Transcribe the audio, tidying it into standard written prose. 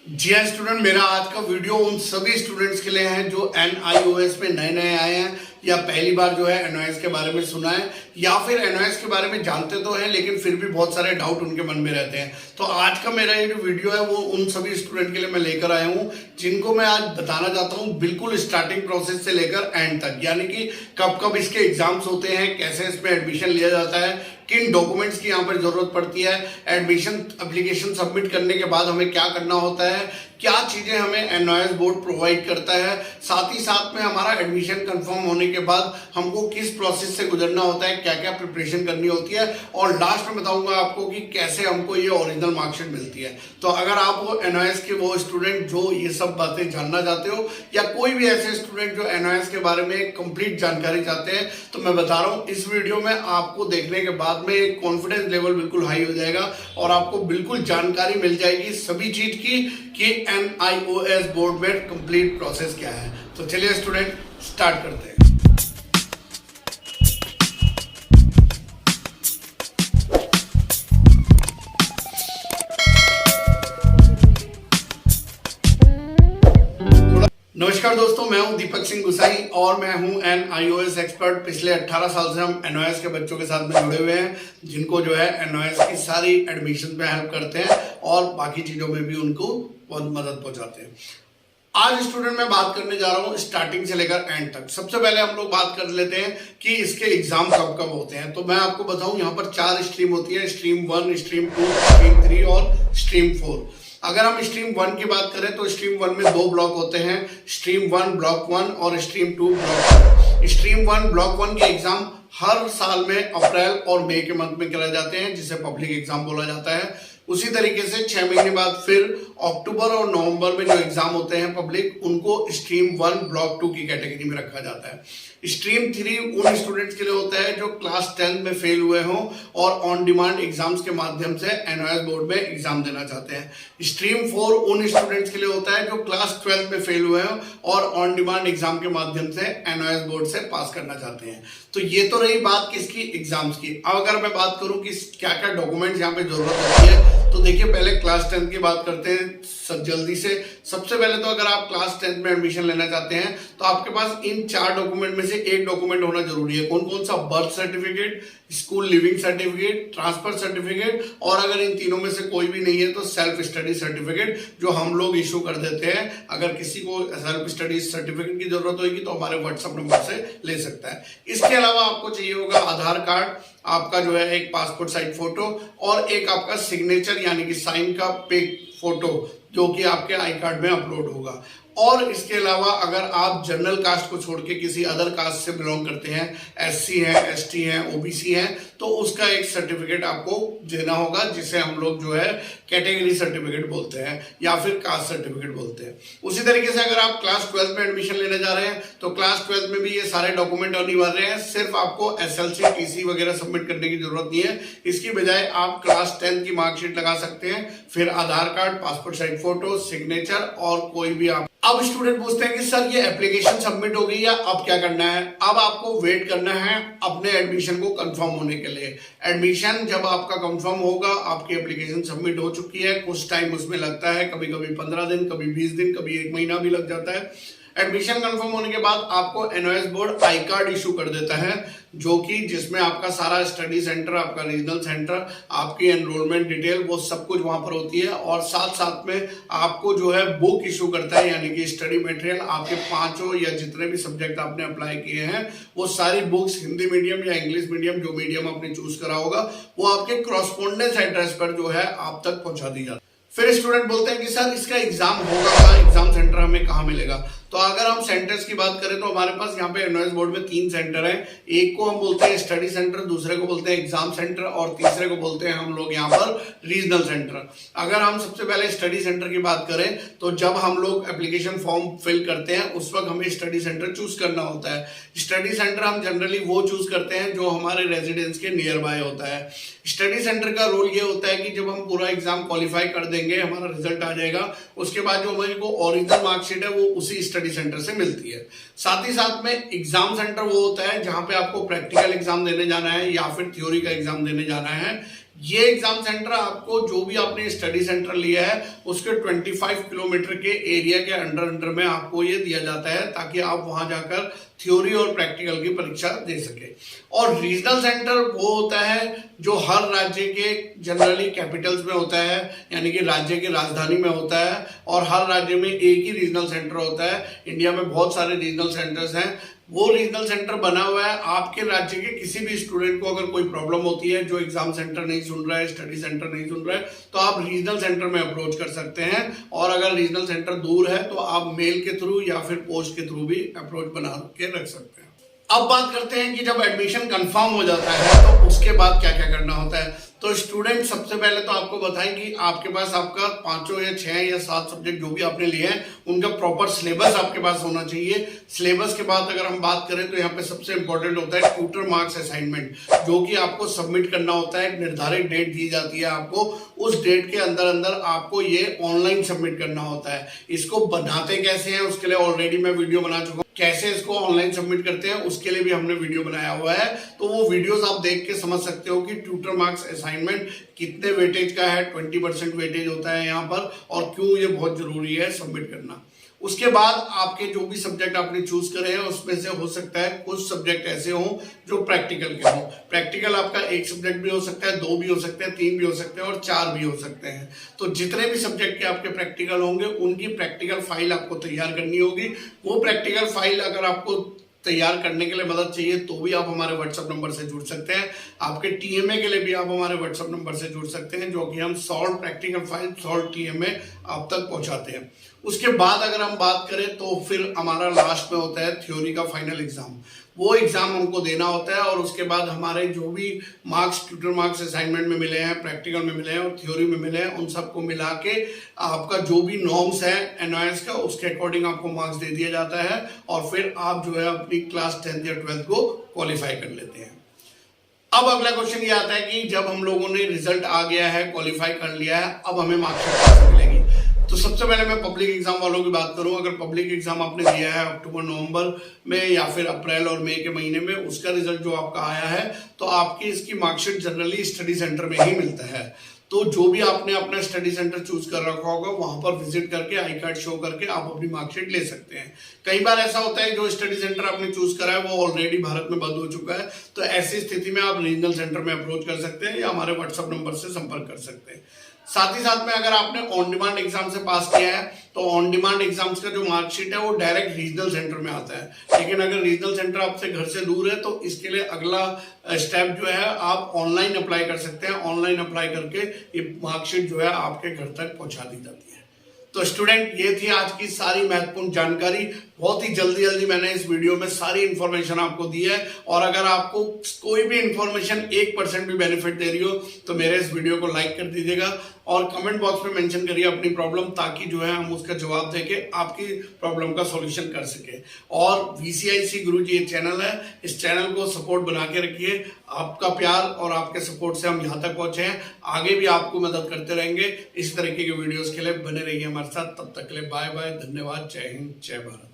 जी हाँ स्टूडेंट, मेरा आज का वीडियो उन सभी स्टूडेंट्स के लिए है जो NIOS में नए नए आए हैं या पहली बार जो है NOS के बारे में सुना है या फिर NOS के बारे में जानते तो हैं लेकिन फिर भी बहुत सारे डाउट उनके मन में रहते हैं। तो आज का मेरा ये जो वीडियो है वो उन सभी स्टूडेंट के लिए मैं लेकर आया हूँ जिनको मैं आज बताना चाहता हूँ बिल्कुल स्टार्टिंग प्रोसेस से लेकर एंड तक, यानी कि कब कब इसके एग्जाम्स होते हैं, कैसे इसमें एडमिशन लिया जाता है, किन डॉक्यूमेंट्स की यहाँ पर जरूरत पड़ती है, एडमिशन एप्लीकेशन सबमिट करने के बाद हमें क्या करना होता है, क्या चीजें हमें NOS बोर्ड प्रोवाइड करता है, साथ ही साथ में हमारा एडमिशन कंफर्म होने के बाद हमको किस प्रोसेस से गुजरना होता है, क्या क्या प्रिपरेशन करनी होती है और लास्ट में बताऊंगा आपको कि कैसे हमको ये ओरिजिनल मार्कशीट मिलती है। तो अगर आप वो NOS के वो स्टूडेंट जो ये सब बातें जानना चाहते हो या कोई भी ऐसे स्टूडेंट जो NOS के बारे में कंप्लीट जानकारी चाहते हैं तो मैं बता रहा हूँ इस वीडियो में आपको देखने के बाद में एक कॉन्फिडेंस लेवल बिल्कुल हाई हो जाएगा और आपको बिल्कुल जानकारी मिल जाएगी सभी चीज की कि NIOS बोर्ड में कंप्लीट प्रोसेस क्या है। तो चलिए स्टूडेंट स्टार्ट करते हैं। नमस्कार दोस्तों, मैं हूं दीपक सिंह गुसाई और मैं हूं NIOS एक्सपर्ट। पिछले 18 साल से हम NOS के बच्चों के साथ में जुड़े हुए हैं जिनको जो है NOS की सारी एडमिशन में हेल्प करते हैं और बाकी चीजों में भी उनको बहुत मदद पहुंचाते हैं। आज स्टूडेंट मैं बात करने जा रहा हूं स्टार्टिंग से लेकर एंड तक। सबसे पहले हम लोग बात कर लेते हैं कि इसके एग्जाम कब कब होते हैं। तो मैं आपको बताऊं यहाँ पर 4 स्ट्रीम होती है, स्ट्रीम 1, स्ट्रीम 2, स्ट्रीम 3 और स्ट्रीम 4। अगर हम स्ट्रीम 1 की बात करें तो स्ट्रीम 1 में 2 ब्लॉक होते हैं, स्ट्रीम 1 ब्लॉक 1 और स्ट्रीम 2 ब्लॉक 2। स्ट्रीम 1 ब्लॉक 1 के एग्जाम हर साल में अप्रैल और मई के मंथ में कराए जाते हैं जिसे पब्लिक एग्जाम बोला जाता है। उसी तरीके से 6 महीने बाद फिर अक्टूबर और नवंबर में जो एग्जाम होते हैं पब्लिक, उनको स्ट्रीम 1 ब्लॉक 2 की कैटेगरी में रखा जाता है। स्ट्रीम 3 उन स्टूडेंट्स के लिए होता है जो क्लास 10 में फेल हुए हों और ऑन डिमांड एग्जाम्स के माध्यम से NOS बोर्ड में एग्जाम देना चाहते हैं। स्ट्रीम 4 उन स्टूडेंट्स के लिए होता है जो क्लास 12 में फेल हुए हों और ऑन डिमांड एग्जाम के माध्यम से NOS बोर्ड से पास करना चाहते हैं। तो ये तो रही बात किसकी, एग्जाम्स की। अब अगर मैं बात करूं कि क्या क्या डॉक्यूमेंट्स यहाँ पे जरूरत होती है तो देखिए पहले क्लास 10 की बात करते हैं जल्दी से। सबसे पहले तो अगर आप क्लास 10 में एडमिशन लेना चाहते हैं तो आपके पास इन 4 डॉक्यूमेंट में से एक डॉक्यूमेंट होना जरूरी है। कौन कौन सा? Birth certificate, school leaving certificate, transfer certificate और अगर इन तीनों में से कोई भी नहीं है तो सेल्फ स्टडी सर्टिफिकेट जो हम लोग इशू कर देते हैं। अगर किसी को सेल्फ स्टडी सर्टिफिकेट की जरूरत होगी तो हमारे व्हाट्सएप नंबर से ले सकता है। इसके अलावा आपको चाहिए होगा आधार कार्ड, आपका जो है एक पासपोर्ट साइज फोटो और एक आपका सिग्नेचर यानी कि साइन का पिक फोटो जो कि आपके आई कार्ड में अपलोड होगा। और इसके अलावा अगर आप जनरल कास्ट को छोड़ के किसी अदर कास्ट से बिलोंग करते हैं, SC हैं, ST हैं, OBC हैं, तो उसका एक सर्टिफिकेट आपको देना होगा जिसे हम लोग जो है कैटेगरी सर्टिफिकेट बोलते हैं या फिर कास्ट सर्टिफिकेट बोलते हैं। उसी तरीके से अगर आप क्लास 12 में एडमिशन लेने जा रहे हैं तो क्लास 12 में भी ये सारे डॉक्यूमेंट अनिवार्य हैं। सिर्फ आपको SLC TC वगैरह सबमिट करने की जरूरत नहीं है। इसकी बजाय आप क्लास 10 की मार्कशीट लगा सकते हैं, फिर Aadhaar card, passport size photo, signature और कोई भी आप। अब स्टूडेंट पूछते हैं कि सर ये एप्लीकेशन सबमिट हो गई या अब क्या करना है? अब आपको वेट करना है अपने एडमिशन को कंफर्म होने के लिए। एडमिशन जब आपका कंफर्म होगा, आपकी एप्लीकेशन सबमिट हो चुकी है, कुछ टाइम उसमें लगता है, कभी कभी 15 दिन, कभी 20 दिन, कभी 1 महीना भी लग जाता है। एडमिशन कंफर्म होने के बाद आपको NOS board I card issue कर देता है जो कि जिसमें आपका सारा स्टडी सेंटर, आपका रीजनल सेंटर, आपकी एनरोलमेंट डिटेल वो सब कुछ वहां पर होती है और साथ साथ में आपको जो है बुक इशू करता है यानी कि स्टडी मटेरियल। आपके 5 या जितने भी सब्जेक्ट आपने अप्लाई किए हैं वो सारी बुक्स हिंदी मीडियम या इंग्लिश मीडियम जो मीडियम आपने चूज करा होगा वो आपके कॉरस्पॉन्डेंस एड्रेस पर जो है आप तक पहुंचा दी जाती है। फिर स्टूडेंट बोलते हैं कि सर इसका एग्जाम होगा कहाँ, एग्जाम सेंटर हमें कहाँ मिलेगा? तो अगर हम सेंटर्स की बात करें तो हमारे पास यहाँ पे NOS बोर्ड में 3 सेंटर हैं। एक को हम बोलते हैं स्टडी सेंटर, दूसरे को बोलते हैं एग्जाम सेंटर और तीसरे को बोलते हैं हम लोग यहाँ पर रीजनल सेंटर। अगर हम सबसे पहले स्टडी सेंटर की बात करें तो जब हम लोग एप्लीकेशन फॉर्म फिल करते हैं उस वक्त हमें स्टडी सेंटर चूज करना होता है। स्टडी सेंटर हम जनरली वो चूज करते हैं जो हमारे रेजिडेंस के नियर बाय होता है। स्टडी सेंटर का रूल ये होता है कि जब हम पूरा एग्जाम क्वालिफाई कर देंगे, हमारा रिजल्ट आ जाएगा, उसके बाद जो हमारी को ओरिजिनल मार्कशीट है वो उसी स्टडी सेंटर से मिलती है। साथ ही साथ में एग्जाम सेंटर वो होता है जहां पे आपको प्रैक्टिकल एग्जाम देने जाना है या फिर थ्योरी का एग्जाम देने जाना है। ये एग्जाम सेंटर आपको जो भी आपने स्टडी सेंटर लिया है उसके 25 किलोमीटर के एरिया के अंडर में आपको ये दिया जाता है, ताकि आप वहां जाकर थ्योरी और प्रैक्टिकल की परीक्षा दे सके। और रीजनल सेंटर वो होता है जो हर राज्य के जनरली कैपिटल्स में होता है, यानी कि राज्य की राजधानी में होता है, और हर राज्य में एक ही रीजनल सेंटर होता है। इंडिया में बहुत सारे रीजनल सेंटर्स हैं। वो रीजनल सेंटर बना हुआ है, आपके राज्य के किसी भी स्टूडेंट को अगर कोई प्रॉब्लम होती है, जो एग्जाम सेंटर नहीं सुन रहा है, स्टडी सेंटर नहीं सुन रहा है, तो आप रीजनल सेंटर में अप्रोच कर सकते हैं। और अगर रीजनल सेंटर दूर है तो आप मेल के थ्रू या फिर पोस्ट के थ्रू भी अप्रोच बना के रख सकते हैं। अब बात करते हैं कि जब एडमिशन कंफर्म हो जाता है तो उसके बाद क्या क्या करना होता है। तो स्टूडेंट सबसे पहले तो आपको बताएं कि आपके पास आपका 5 या 6 या 7 सब्जेक्ट जो भी आपने लिए हैं उनका प्रॉपर सिलेबस आपके पास होना चाहिए। सिलेबस के बाद अगर हम बात करें तो यहाँ पे सबसे इंपॉर्टेंट होता है ट्यूटर मार्क्स असाइनमेंट, जो कि आपको सबमिट करना होता है। एक निर्धारित डेट दी जाती है आपको, उस डेट के अंदर अंदर आपको ये ऑनलाइन सबमिट करना होता है। इसको बनाते कैसे हैं उसके लिए ऑलरेडी मैं वीडियो बना चुका हूँ। कैसे इसको ऑनलाइन सबमिट करते हैं उसके लिए भी हमने वीडियो बनाया हुआ है, तो वो वीडियोस आप देख के समझ सकते हो कि ट्यूटर मार्क्स असाइनमेंट कितने वेटेज का है। 20% वेटेज होता है यहाँ पर, और क्यों ये बहुत जरूरी है सबमिट करना। उसके बाद आपके जो भी सब्जेक्ट आपने चूज करे हैं उसमें से हो सकता है कुछ सब्जेक्ट ऐसे हों जो प्रैक्टिकल के हों। प्रैक्टिकल आपका एक सब्जेक्ट भी हो सकता है, 2 भी हो सकते हैं, 3 भी हो सकते हैं और 4 भी हो सकते हैं। तो जितने भी सब्जेक्ट के आपके प्रैक्टिकल होंगे उनकी प्रैक्टिकल फाइल आपको तैयार करनी होगी। वो प्रैक्टिकल फाइल अगर आपको तैयार करने के लिए मदद चाहिए तो भी आप हमारे व्हाट्सएप नंबर से जुड़ सकते हैं। आपके टीएमए के लिए भी आप हमारे व्हाट्सएप नंबर से जुड़ सकते हैं, जो कि हम solve practical file solve TMA आप तक पहुंचाते हैं। उसके बाद अगर हम बात करें तो फिर हमारा लास्ट में होता है थ्योरी का फाइनल एग्जाम। वो एग्जाम हमको देना होता है, और उसके बाद हमारे जो भी मार्क्स ट्यूटर मार्क्स असाइनमेंट में मिले हैं, प्रैक्टिकल में मिले हैं और थ्योरी में मिले हैं, उन सबको मिला के आपका जो भी नॉर्म्स है एनओएस का उसके अकॉर्डिंग आपको मार्क्स दे दिया जाता है। और फिर आप जो है अपनी क्लास 10th या 12th को क्वालिफाई कर लेते हैं। अब अगला क्वेश्चन ये आता है कि जब हम लोगों ने रिजल्ट आ गया है, क्वालिफाई कर लिया है, अब हमें मार्कशीट कैसे मिलेगी। तो सबसे पहले मैं पब्लिक एग्जाम वालों की बात करूं। अगर पब्लिक एग्जाम आपने दिया है अक्टूबर नवंबर में या फिर अप्रैल और मई के महीने में, उसका रिजल्ट जो आपका आया है तो आपकी इसकी मार्कशीट जनरली स्टडी सेंटर में ही मिलता है। तो जो भी आपने अपना स्टडी सेंटर चूज कर रखा होगा वहां पर विजिट करके आई कार्ड शो करके आप अपनी मार्कशीट ले सकते हैं। कई बार ऐसा होता है जो स्टडी सेंटर आपने चूज करा है वो ऑलरेडी भारत में बंद हो चुका है, तो ऐसी स्थिति में आप रीजनल सेंटर में अप्रोच कर सकते हैं या हमारे व्हाट्सएप नंबर से संपर्क कर सकते हैं। साथ ही साथ में अगर आपने ऑन डिमांड एग्जाम से पास किया है तो ऑन डिमांड एग्जाम्स का जो मार्कशीट है वो डायरेक्ट रीजनल सेंटर में आता है। लेकिन अगर रीजनल सेंटर आपसे घर से दूर है तो इसके लिए अगला स्टेप जो है आप ऑनलाइन अप्लाई कर सकते हैं। ऑनलाइन अप्लाई करके ये मार्कशीट जो है आपके घर तक पहुंचा दी जाती है। तो स्टूडेंट, ये थी आज की सारी महत्वपूर्ण जानकारी। बहुत ही जल्दी मैंने इस वीडियो में सारी इंफॉर्मेशन आपको दी है, और अगर आपको कोई भी इंफॉर्मेशन 1% भी बेनिफिट दे रही हो तो मेरे इस वीडियो को लाइक कर दीजिएगा और कमेंट बॉक्स में मेंशन करिए अपनी प्रॉब्लम, ताकि जो है हम उसका जवाब देके आपकी प्रॉब्लम का सॉल्यूशन कर सके। और VCIC गुरुजी ये चैनल है, इस चैनल को सपोर्ट बना के रखिए। आपका प्यार और आपके सपोर्ट से हम यहाँ तक पहुंचे हैं, आगे भी आपको मदद करते रहेंगे। इस तरीके के वीडियोस के लिए बने रहिए हमारे साथ। तब तक के लिए बाय बाय, धन्यवाद, जय हिंद, जय भारत।